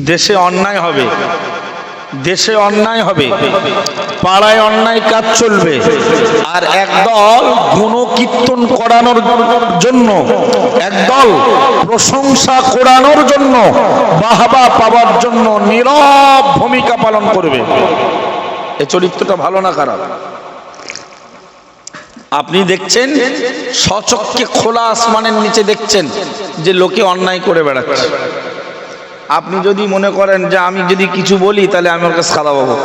দেশে অন্যায় হবে, দেশে অন্যায় হবে, পাড়ায় অন্যায় কাজ চলবে, আর একদল গুণকীর্তন করানোর জন্য, একদল প্রশংসা করানোর জন্য, বাহবা পাওয়ার জন্য নীরব ভূমিকা পালন করবে। এই চরিত্রটা ভালো না খারাপ? আপনি দেখছেন স্বচক্ষে, খোলা আসমানের নিচে দেখছেন যে লোকে অন্যায় করে বেড়াচ্ছে। আপনি যদি মনে করেন যে আমি যদি কিছু বলি তাহলে আমি ওর কাছে খারাপ হবো,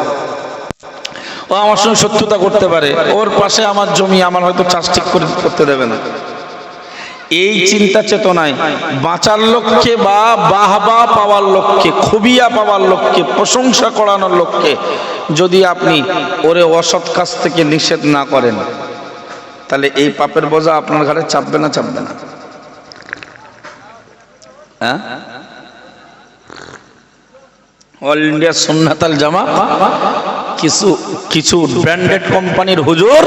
ও আমার সঙ্গে শত্রুতা করতে পারে, ওর পাশে আমার জমি, আমার হয়তো চাষ ঠিক করে করতে দেবে না, এই চিন্তা চেতনায় বাঁচার লক্ষ্যে বা বাহবা পাওয়ার লক্ষ্যে, খুবিয়া পাওয়ার লক্ষ্যে, প্রশংসা করানোর লক্ষ্যে যদি আপনি ওরে অসৎ কাজ থেকে নিষেধ না করেন, তাহলে এই পাপের বোঝা আপনার ঘাড়ে চাপবে না? চাপবে না? হ্যাঁ, অল ইন্ডিয়া সুন্নাত আল জামা কিছু ব্র্যান্ডেড কোম্পানির হুজুর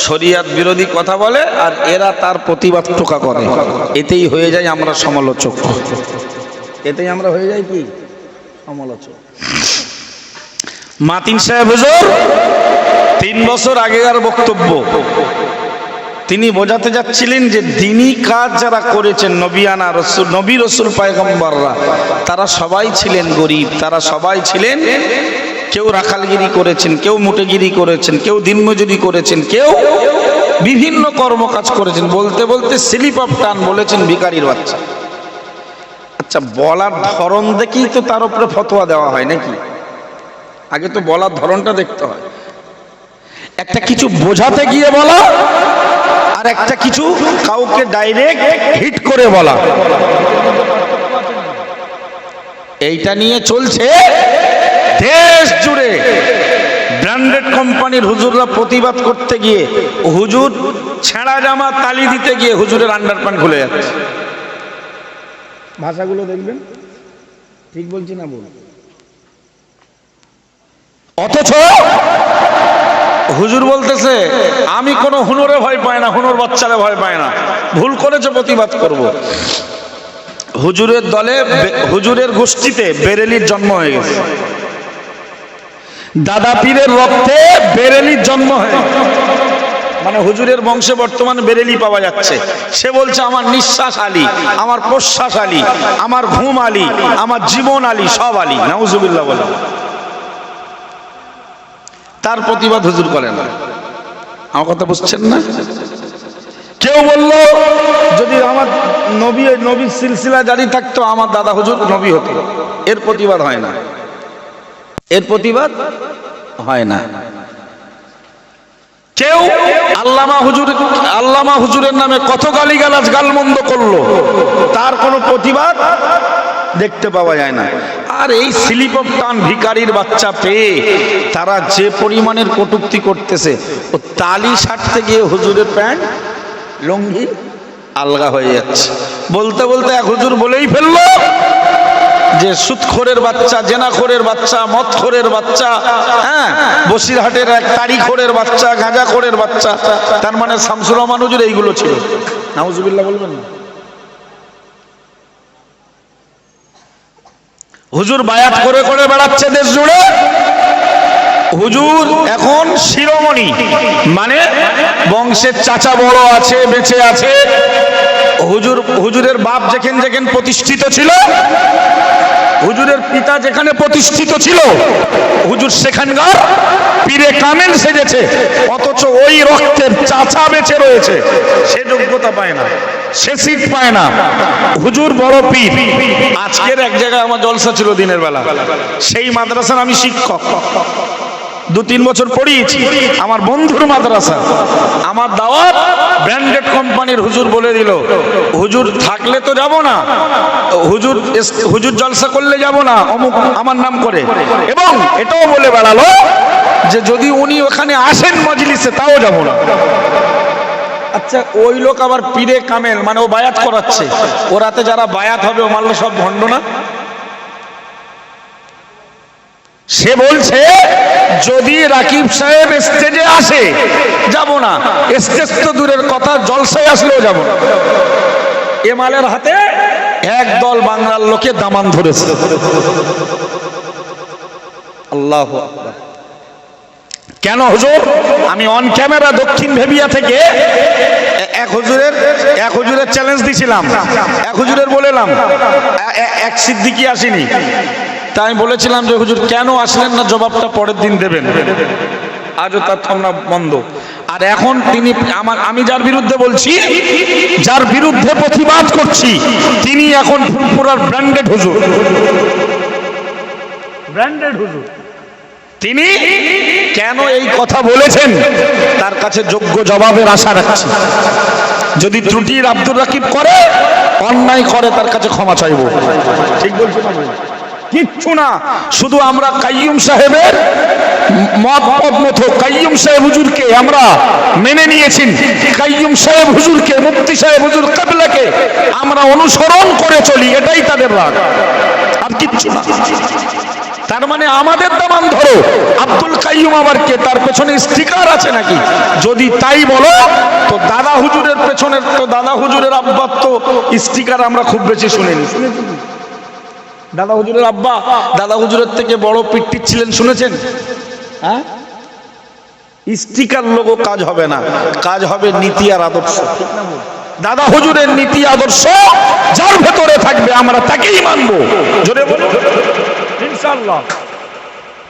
শরিয়াত বিরোধী কথা বলে, আর এরা তার প্রতিবাদ টোকা করে, এতেই হয়ে যায় আমরা সমালোচক, এতেই আমরা হয়ে যাই কি সমালোচক। মাতিন সাহেব হুজুর 3 বছর আগেকার বক্তব্য, তিনি বোঝাতে যাচ্ছিলেন যে দ্বীনি কাজ যারা করেছেন, নবিয়ানা রসুল, নবী রসুল পয়গম্বররা, তারা সবাই ছিলেন গরিব, তারা সবাই ছিলেন, কেউ রাখালগিরি করেছেন, কেউ মুটেগিরি করেছেন, কেউ দিনমজুরি করেছেন, কেউ বিভিন্ন কর্মকাজ করেছেন। বলতে বলতে স্লিপ অফ টান বলেছেন ভিখারির বাচ্চা। আচ্ছা, বলার ধরন দেখেই তো তার উপরে ফতোয়া দেওয়া হয় নাকি? আগে তো বলার ধরনটা দেখতে হয়। একটা কিছু বোঝাতে গিয়ে বলা, আর একটা কিছু কাউকে ডাইরেক্ট হিট করে বলা, এইটা নিয়ে চলছে দেশ জুড়ে। ব্র্যান্ডেড কোম্পানির হুজুররা প্রতিবাদ করতে গিয়ে, হুজুর ছেঁড়া জামা তালি দিতে গিয়ে হুজুরের আন্ডারপ্যান্ট খুলে যাচ্ছে। ভাষাগুলো দেখবেন, ঠিক বলছি না বল? অথচ হুজুর বলতেছে আমি কোনো হুনুরে ভয় পাই না, হুনুর বাচ্চারে ভয় পাই না, ভুল করেছে প্রতিবাদ করব। হুজুরের দলে, হুজুরের গোষ্ঠীতে বেরেলির জন্ম হয়ে গেছে, দাদা পীরের রক্তে বেরেলির জন্ম হয়ে, মানে হুজুরের বংশে বর্তমানে বেরেলি পাওয়া যাচ্ছে। সে বলছে আমার নিঃশ্বাস আলী, আমার প্রশ্বাস আলী, আমার ঘুম আলী, আমার জীবন আলী, সব আলী। নাউজুবিল্লাহ বলে তার প্রতিবাদ হুজুর করে না। আমার কথা বুঝছেন না? কেউ বলল যদি আমার নবীর সিলসিলা জারি থাকতো, আমার দাদা হুজুর নবী হতো। এর প্রতিবাদ হয় না, এর প্রতিবাদ হয় না। কেউ আল্লামা হুজুরের নামে কত গালিগালাজ গালমন্দ করলো, তার কোনো প্রতিবাদ দেখতে পাওয়া যায় না। আর এই স্লিপ অফ টান ভিখারির বাচ্চা পেয়ে তারা যে পরিমাণের কটূক্তি করতেছে, ও তালি সারতে গিয়ে হুজুরের প্যান্ট লুঙ্গি আলগা হয়ে যাচ্ছে। বলতে বলতে এক হুজুর বলেই ফেললো যে সুদখোরের বাচ্চা, জেনাখোরের বাচ্চা, মদখোরের বাচ্চা, হ্যাঁ, বসিরহাটের এক তাড়িখোরের বাচ্চা, গাঁজাখোরের বাচ্চা। তার মানে শামসুর রহমান হুজুর এইগুলো ছিল। নাউজুবিল্লাহ বলবেন না? হুজুর বায়াত করে করে বেড়াচ্ছে দেশ জুড়ে। হুজুর এখন শিরোমণি, মানে বংশের চাচা বড় আছে, বেঁচে আছে। হুজুরের বাপ যেখানে যেখানে প্রতিষ্ঠিত ছিল, হুজুরের পিতা যেখানে প্রতিষ্ঠিত ছিল, হুজুর সেখানকার পীরে কামেল সেজেছে। অথচ ওই রক্তের চাচা বেঁচে রয়েছে, সে যোগ্যতা পায় না, সে সিট পায় না। হুজুর বড় পীর। আজকের এক জায়গায় আমার জলসা ছিল দিনের বেলা, সেই মাদ্রাসার আমি শিক্ষক, 2-3 বছর পড়িয়েছি, আমার বন্ধুর মাদ্রাসা। আমার দাওয়াত ব্র্যান্ডেড কোম্পানির হুজুর বলে দিল, হুজুর থাকলে তো যাব না, হুজুর জলসা করলে যাব না, অমুক আমার নাম করে। এবং এটাও বলে বেড়ালো যে যদি উনি ওখানে আসেন মজলিসে তাও যাব না। আচ্ছা, ওই লোক আবার পীরে কামেল, মানে ও বায়াত করাচ্ছে। ওরাতে যারা বায়াত হবে ও মানলো সব ভণ্ড না? সে বলছে যদি রাকিব সাহেব স্টেজে আসে যাব না, স্টেজ তো দূরের কথা, জলসায় আসলেও যাব না। এ মালের হাতে একদল বাংলার লোকে দামান ধরেছে। আল্লাহু আকবার। কেন হুজুর? আমি অন ক্যামেরা দক্ষিণ ভেবিয়া থেকে এক হুজুরের চ্যালেঞ্জ দিছিলাম। এক হুজুরের বলেলাম, এক সিদ্দিকি আসেনি, তাই আমি বলেছিলাম যে হুজুর কেন আসলেন না, জবাবটা পরের দিন দেবেন। আজও তার ঠান্ডা বন্ধ। আর এখন তিনি আমি যার বিরুদ্ধে বলছি, যার বিরুদ্ধে প্রতিবাদ করছি, তিনি এখন ফুলপুরার ব্র্যান্ডেড হুজুর। ব্র্যান্ডেড হুজুর। তিনি কেন এই কথা বলেছেন তার কাছে যোগ্য জবাবের আশা রাখছি। যদি ত্রুটির আব্দুর রাকিব করে, অন্যায় করে, তার কাছে ক্ষমা চাইব। ঠিক বলছি না? কিচ্ছু না, শুধু আমরা কাইয়ুম সাহেবের মত কাইয়ুম সাহেব হুজুরকে আমরা মেনে নিয়েছি। কাইয়ুম সাহেব হুজুরকে, মুফতি সাহেব হুজুর কিবলাকে আমরা অনুসরণ করে চলি, এটাই তাদের রাগ, আর কিচ্ছু না। তার মানে আমাদের দামান ধরো, আব্দুল কাইয়ুম আবার কে? তার পেছনে স্টিকার আছে নাকি? যদি তাই বলো তো দাদা হুজুরের পেছনের, তো দাদা হুজুরের আব্বার তো স্টিকার আমরা খুব বেশি শুনিনি। দাদা হুজুরের আব্বা দাদা হুজুরের থেকে বড় পিট্টি ছিলেন, শুনেছেন? হ্যাঁ, স্টিকার লোগো কাজ হবে না, কাজ হবে নীতি আর আদর্শ। দাদা হুজুরের নীতি আদর্শ যার ভেতরে থাকবে আমরা তাকেই মানবো। জোরে বলুন ইনশাআল্লাহ।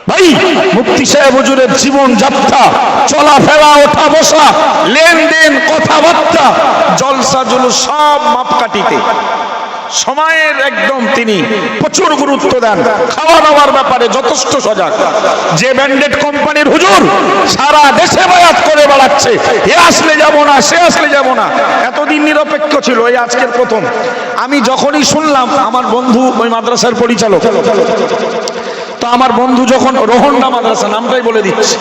ভাই, মুফতি সাহেব হুজুরের জীবন যাত্রা, চলাফেরা, ওঠা বসা, লেনদেন, কথাবার্তা, জলসা জুলুস সব মাপকাঠিতে, সময়ের একদম তিনি প্রচুর গুরুত্ব দেন। খাওয়া দাওয়ার ব্যাপারে যথেষ্ট সজাগ। যে ব্র্যান্ডেড কোম্পানির হুজুর সারা দেশে বায়াত করে বেড়াচ্ছে, এ আসলে যাব না, সে আসলে যাব না, এতদিন নিরপেক্ষ ছিল, এই আজকের প্রথম। আমি যখনই শুনলাম, আমার বন্ধু ওই মাদ্রাসার পরিচালক, তো আমার বন্ধু যখন, রোহন্ডা মাদ্রাসা নামটাই বলে দিচ্ছি,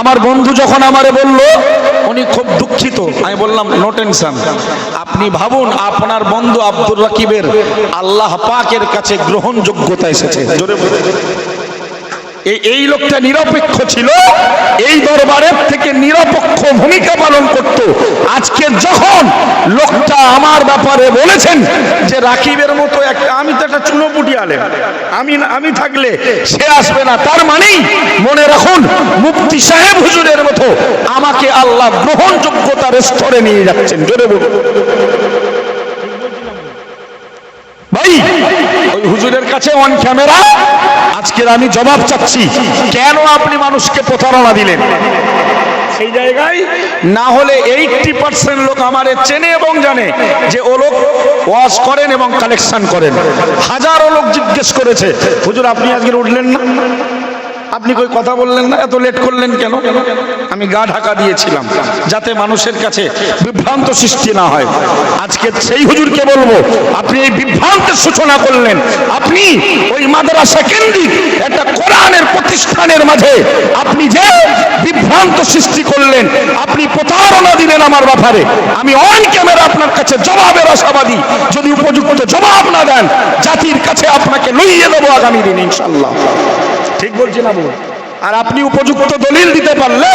আমার বন্ধু যখন আমারে বলল উনি খুব দুঃখিত, আমি বললাম নো টেনশন, আপনি ভাবুন আপনার বন্ধু আব্দুর রাকিবের আল্লাহ পাকের কাছে গ্রহণযোগ্যতা এসেছে। জোরে বলে, এই লোকটা নিরপেক্ষ ছিল, এই দরবারের থেকে নিরপেক্ষ ভূমিকা পালন করত। আজকে যখন লোকটা আমার ব্যাপারে বলেছেন যে রাকিবের মতো একটা, আমি তো একটা চুনোপুটি আলেম, আমি থাকলে সে আসবে না, তার মানেই মনে রাখুন মুফতি সাহেব হুজুরের মতো আমাকে আল্লাহ গ্রহণযোগ্যতার স্তরে নিয়ে যাচ্ছেন। জোরে বলুন ভাই, ওই হুজুরের কাছে অন ক্যামেরা আজকের আমি জবাব চাচ্ছি, কেন আপনি মানুষকে প্রতারণা দিলেন? সেই জায়গায় না হলে 80% লোক আমারে চেনে এবং জানে যে ও লোক ওয়াজ করেন এবং কালেকশন করেন। হাজারো লোক জিজ্ঞেস করেছে, হুজুর আপনি আজকে উঠলেন না, আপনি কই কথা বললেন না, এত লেট করলেন কেন? আমি গা ঢাকা দিয়েছিলাম যাতে মানুষের কাছে বিভ্রান্ত সৃষ্টি না হয়। আজকে সেই হুজুরকে বলবো, আপনি এই বিভ্রান্তের সূচনা করলেন, আপনি ওই মাদ্রাসা কেন্দ্রিক একটা কোরআনের প্রতিষ্ঠানের মাঝে আপনি যে বিভ্রান্ত সৃষ্টি করলেন, আপনি প্রতারণা দিলেন আমার ব্যাপারে। আমি অন ক্যামেরা আপনার কাছে জবাবের আশাবাদী, যদি উপযুক্ত জবাব না দেন জাতির কাছে আপনাকে লইয়ে দেবো আগামী দিন ইনশাআল্লাহ। ঠিক বলছি না? আর আপনি উপযুক্ত দলিল দিতে পারলে,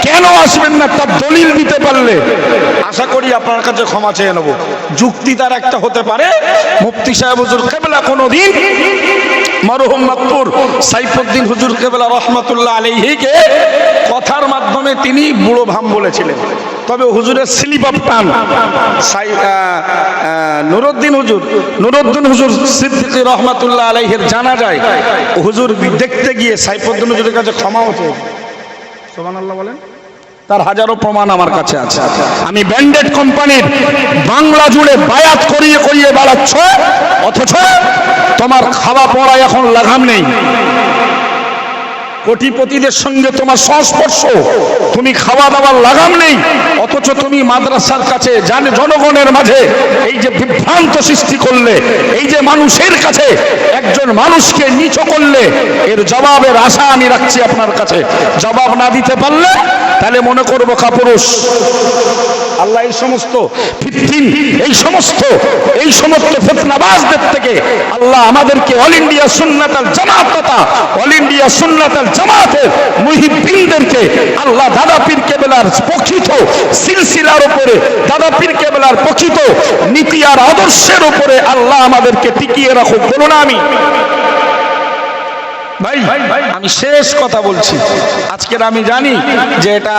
কেন আসবেন না তার দলিল দিতে পারলে আশা করি আপনার কাছে ক্ষমা চেয়ে নেব। যুক্তি তার একটা হতে পারে, মুফতি সাহেব হুজুর কিবলা কোনদিন মরহুম মাতপুর সাইফুদ্দিন হুজুর কিবলা রহমাতুল্লাহ আলাইহিকে কথার মাধ্যমে তিনি বুড়ো ভাম বলেছিলেন, তবে হুজুরের স্লিপ অফ টাং নুরুদ্দিন হুজুর সিদ্দিকী রহমাতুল্লাহ আলাইহির জানা যায়, হুজুর দেখতে গিয়ে সাইফুদ্দিন হুজুরের কাছে ক্ষমা হতো। সুবহানাল্লাহ বলেন। তার হাজারো প্রমাণ আমার কাছে আছে। আমি ব্র্যান্ডেড কোম্পানির বাংলা জুড়ে বায়াত করিয়ে করিয়ে বেড়াচ্ছ, অথচ তোমার খাওয়া পড়ায় এখন লাগাম নেই। কোটিপতিদের সঙ্গে তোমার সংস্পর্শ, তুমি খাওয়া দাওয়ার লাগাম নেই, অথচ তুমি মাদ্রাসার কাছে জনগণের মাঝে এই যে বিভ্রান্ত সৃষ্টি করলে, এই যে মানুষের কাছে একজন মানুষকে নিচু করলে, এর জবাবের আশা আমি রাখছি আপনার কাছে। জবাব না দিতে পারলে তাহলে মনে করবো কাপুরুষ। আল্লাহ এই সমস্ত ফিতনা, এই সমস্ত ফিতনাবাজদের থেকে আল্লাহ আমাদেরকে অল ইন্ডিয়া সুন্নাত আল জামাত তথা অল ইন্ডিয়া সুন্নাত আল জামাতের মুহিব্বিনদেরকে আল্লাহ দাদা পীর কেবলার প্রকৃত সিলসিলার উপরে, দাদা পীর কেবলার প্রকৃত নীতি আর আদর্শের উপরে আল্লাহ আমাদেরকে টিকিয়ে রাখুক। বলুন আমি। ভাই আমি শেষ কথা বলছি। আজকের আমি জানি যে এটা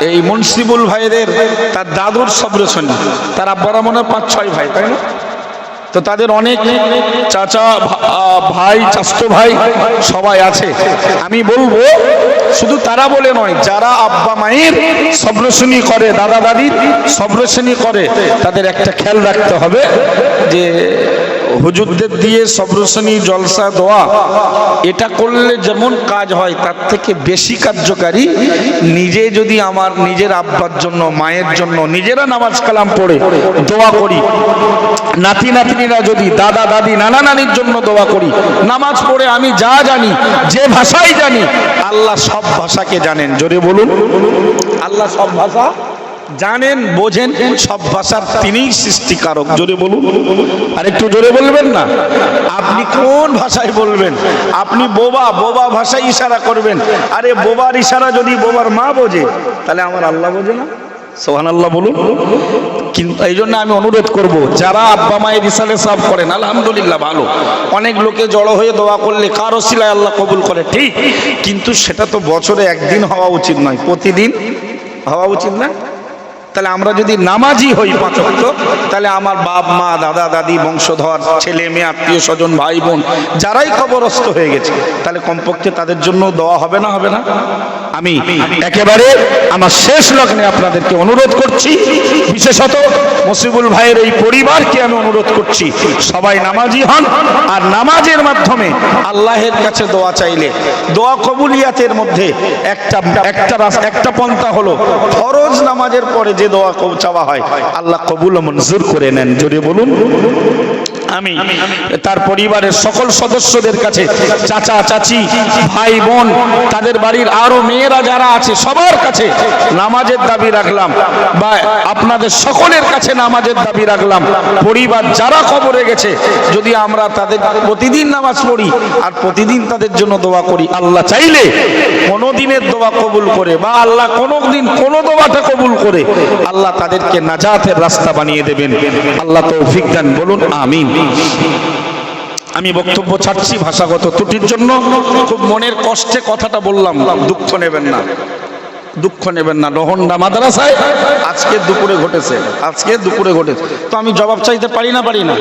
এই মুন্সিবুল ভাইদের তার দাদুর সবরসনী, তার আব্বারা মনে হয় 5-6 ভাই, তাই না? তো তাদের অনেক চাচা ভাই, চাচতো ভাই সবাই আছে। আমি বলবো শুধু তারা বলে নয়, যারা আব্বা মায়ের সবরসনী করে, দাদা দাদির সবরসনী করে, তাদের একটা খেয়াল রাখতে হবে যে হুজুরদের দিয়ে সবরসনী জলসা দোয়া এটা করলে যেমন কাজ হয় তার থেকে বেশি কার্যকারী নিজে যদি আমার নিজের আব্বার জন্য, মায়ের জন্য নিজেরা নামাজ কালাম পড়ে দোয়া করি, নাতি নাতনিরা যদি দাদা দাদি নানা নানির জন্য দোয়া করি, নামাজ পড়ে আমি যা জানি, যে ভাষাই জানি, আল্লাহ সব ভাষাকে জানেন। জোরে বলুন, আল্লাহ সব ভাষা জানেন, বোঝেন, সব ভাষার তিনিই সৃষ্টিকারক। জোরে বলুন, আর একটু জোরে বলবেন না? আপনি কোন ভাষায় বলবেন? আপনি বোবা, বোবা ভাষায় ইশারা করবেন। আরে বোবার ইশারা যদি বোবার মা বোঝে, তাহলে আমার আল্লাহ বোঝে না? সুবহানাল্লাহ বলুন। কিন্তু এই জন্য আমি অনুরোধ করব, যারা আব্বা মায়ের ইসালে সাফ করেন, আলহামদুলিল্লাহ ভালো, অনেক লোকে জড়ো হয়ে দোয়া করলে কার ওসিলায় আল্লাহ কবুল করে, ঠিক, কিন্তু সেটা তো বছরে একদিন হওয়া উচিত নয়, প্রতিদিন হওয়া উচিত না? তাহলে আমরা যদি নামাজি হই 5 ওয়াক্ত, তাহলে আমার বাপ মা দাদা দাদি বংশধর ছেলে মেয়ে আত্মীয় স্বজন ভাই বোন যারাই কবরস্থ হয়ে গেছে, তাহলে কমপক্ষে তাদের জন্য দোয়া হবে না? হবে না? আমি একেবারে আমার শেষ লগ্নে আপনাদেরকে অনুরোধ করছি, বিশেষত মুসিবুল ভাইয়ের এই পরিবারকে আমি অনুরোধ করছি, সবাই নামাজি হন। আর নামাজের মাধ্যমে আল্লাহের কাছে দোয়া চাইলে দোয়া কবুলিয়াতের মধ্যে একটা পন্থা হলো ফরজ নামাজের পরে যে দোয়া চাওয়া হয় আল্লাহ কবুল ও মঞ্জুর করে নেন। জোরে বলুন। আমি তার পরিবারের সকল সদস্যদের কাছে, চাচা চাচি ভাই বোন, তাদের বাড়ির আরো মেয়েরা যারা আছে সবার কাছে নামাজের দাবি রাখলাম, বা আপনাদের সকলের কাছে নামাজের দাবি রাখলাম, পরিবার যারা কবরে গেছে যদি আমরা তাদের প্রতিদিন নামাজ পড়ি আর প্রতিদিন তাদের জন্য দোয়া করি, আল্লাহ চাইলে কোনো দিনের দোয়া কবুল করে, বা আল্লাহ কোনো দিন কোনো দোয়াটা কবুল করে আল্লাহ তাদেরকে নাজাতের রাস্তা বানিয়ে দেবেন। আল্লাহ তৌফিক দেন। বলুন আমিন। আমি বক্তব্য ছাড়ছি ভাষাগত ত্রুটির জন্য, খুব মনের কষ্টে কথাটা বললাম, দুঃখ নেবেন না, দুঃখ নেবেন না। রোহন্ডা মাদ্রাসায় আজকে দুপুরে ঘটেছে, তো আমি জবাব চাইতে পারি না?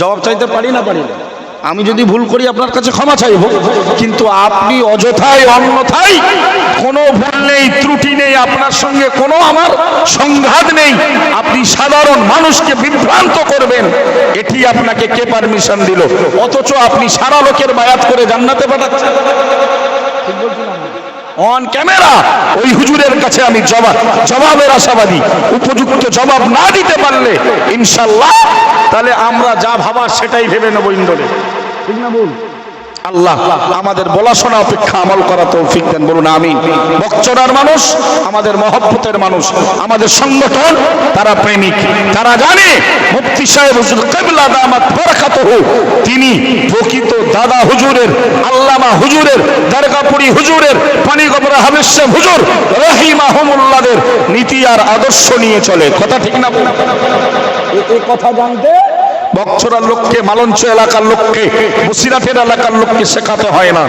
জবাব চাইতে পারি না? আমি যদি ভুল করি আপনার কাছে ক্ষমা চাইব, কিন্তু আপনি অযথায় অন্যথায় কোনো ভুল নেই, ত্রুটি নেই, আপনার সঙ্গে কোনো আমার সংঘাত নেই, আপনি সাধারণ মানুষকে বিভ্রান্ত করবেন, এটি আপনাকে কে পারমিশন দিল? অথচ আপনি সারা লোকের বায়াত করে জান্নাতে পাঠাচ্ছেন। ঠিক বলছেন? অন ক্যামেরা ওই হুজুরের কাছে আমি জবাবের আশাবাদী। উপযুক্ত জবাব না দিতে পারলে ইনশাল্লাহ তাহলে আমরা যা ভাবা সেটাই ভেবে নেব ইন্দ্রে। ঠিক না বল? আল্লাহ আমাদের বলা শোনা অপেক্ষা আমল করা তৌফিক দেন। বলুন আমিন। বকচড়ার মানুষ আমাদের মহব্বতের মানুষ, আমাদের সংগঠন তারা প্রেমিক, তারা জানে মুফতি সাহেব হুজুর কিবলা দামাত বরকাতুহু তিনি প্রকৃত দাদা হুজুরের, আল্লামা হুজুরের, দরগাপুরি হুজুরের, পানিগবরা হাবেশে হুজুর রহিমাহুমুল্লাহদের নীতি আর আদর্শ নিয়ে চলে। কথা ঠিক না? এই কথা জানতে বকচড়ার লোককে, মালঞ্চ এলাকার লোককে, বসিরাটের এলাকার লোককে শেখাতে হয় না,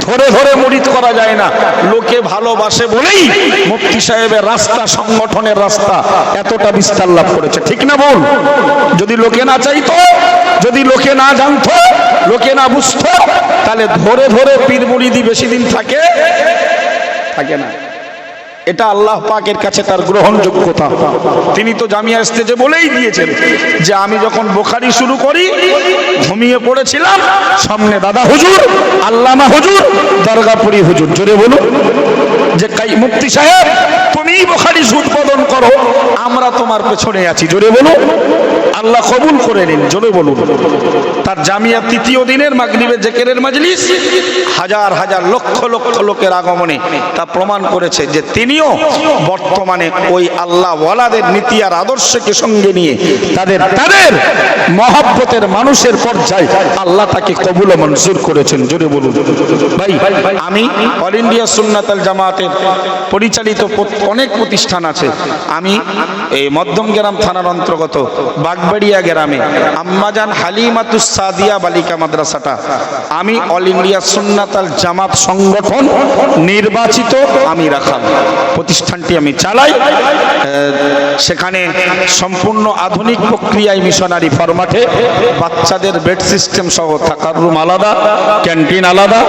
ধরে ধরে মুরিদ করা যায় না। লোকে ভালোবাসে বলেই মুফতি সাহেবের রাস্তা, সংগঠনের রাস্তা এতটা বিস্তার লাভ করেছে। ঠিক না বল? যদি লোকে না চাইতো, যদি লোকে না জানতো, লোকে না বুঝতো, তাহলে ধরে ধরে পীর মুরিদি বেশি দিন থাকে না। এটা আল্লাহ পাকের কাছে তার গ্রহণযোগ্যতা। তিনি তো জামিয়া স্টেজে বলেই দিয়েছেন যে আমি যখন বুখারী শুরু করি ঘুমিয়ে পড়েছিলাম, সামনে দাদা হুজুর, আল্লামা হুজুর, দরগাপুরি হুজুর। জোরে বলুন যে মুফতি সাহেব তুমি বুখারী উদ্বোধন করো, আমরা তোমার পেছনে আছি। জোরে বলুন আল্লাহ কবুল করে নিন, জোরে বলুন। তার জামিয়া তৃতীয় দিনের মাগরিবে জিকিরের মাজলিস, হাজার হাজার লক্ষ লক্ষ লোকের আগমনে তা প্রমাণ করেছে যে তিনিও বর্তমানে ওই আল্লাহ ওয়ালাদের নীতি আর আদর্শকে সঙ্গে নিয়ে তাদের মহব্বতের মানুষের পর্যায়ে আল্লাহ তাকে কবুল ও মঞ্জুর করেছেন, জোরে বলুন। ভাই, আমি অল ইন্ডিয়া সুন্নাত আল জামাতের পরিচালিত অনেক প্রতিষ্ঠান আছে। আমি এই মধ্যমগ্রাম থানার অন্তর্গত বাগবাড়িয়া গ্রামে আম্মাজান হালিমাতুস সাদিয়া বালিকা মাদ্রাসাটা আমি অল ইন্ডিয়া সুন্নাত আল জামাত সংগঠন নির্বাচিত আমি রাখাল প্রতিষ্ঠানটি আমি চালাই। সেখানে সম্পূর্ণ আধুনিক প্রক্রিয়ায় মিশনারি ফরম্যাটে বাচ্চাদের বেড সিস্টেম সহ থাকার রুম আলাদা, ক্যান্টিন আলাদা।